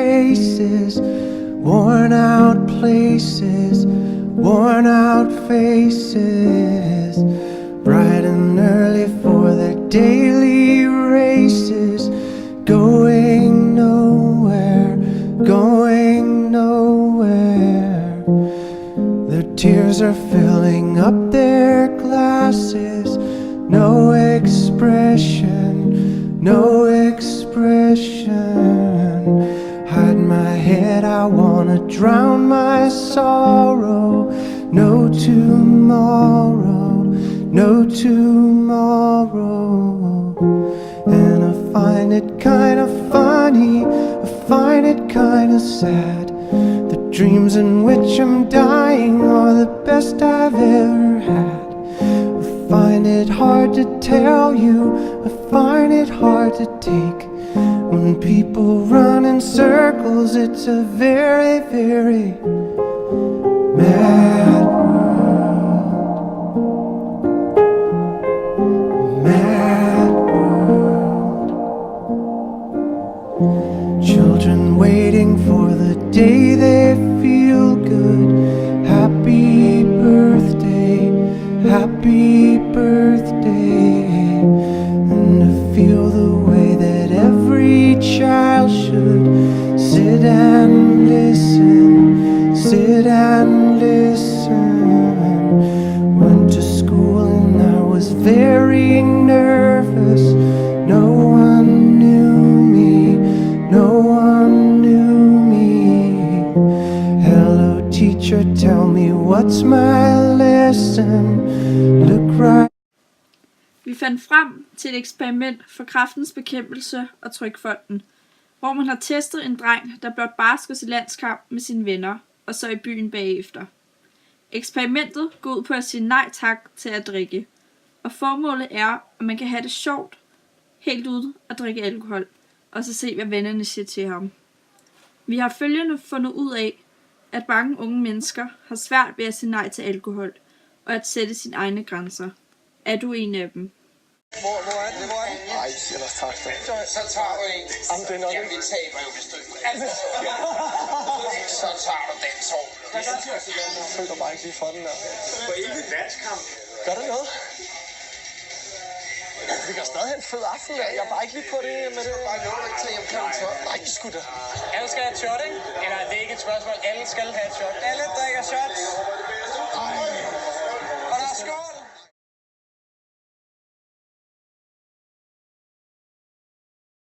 faces, worn out places, worn out faces, bright and early for their daily races, going nowhere, going nowhere. Their tears are filling up their glasses, no expression, no expression. Hide my head, I wanna drown my sorrow. No tomorrow, no tomorrow. And I find it kinda funny, I find it kinda sad. The dreams in which I'm dying are the best I've ever had. I find it hard to tell you, I find it hard to take. When people run in circles, it's a very, very mad world. Mad world. Children waiting for the day they feel good. Happy birthday, happy birthday. And to feel the way that every child should sit and listen, sit and listen. Went to school and I was very nervous. No one knew me, no one knew me. Hello teacher, tell me what's my lesson. Look right. Vi fandt frem til et eksperiment for Kræftens Bekæmpelse og Trygfonden, hvor man har testet en dreng, der blot basker til landskamp med sine venner, og så i byen bagefter. Eksperimentet går ud på at sige nej tak til at drikke, og formålet er, at man kan have det sjovt, helt uden at drikke alkohol, og så se, hvad vennerne siger til ham. Vi har følgende fundet ud af, at mange unge mennesker har svært ved at sige nej til alkohol, og at sætte sine egne grænser. Er du en af dem? Hvor er den? Nej, ellers tak. Så tager du en. Jamen, det er nok ikke. Vi taber jo, hvis du ikke så tager du den tår. Jeg føler bare ikke lige for den der. På 11 landskamp. Gør det noget? Vi kan stadig have en fed aften der. Jeg er bare ikke lige på det med det. Bare lov dig til hjem kl. 12. Nej, sgu da. Alle skal have et shot, ikke? Eller det er ikke et spørgsmål. Alle skal have et shot. Alle drikker shots. Ej.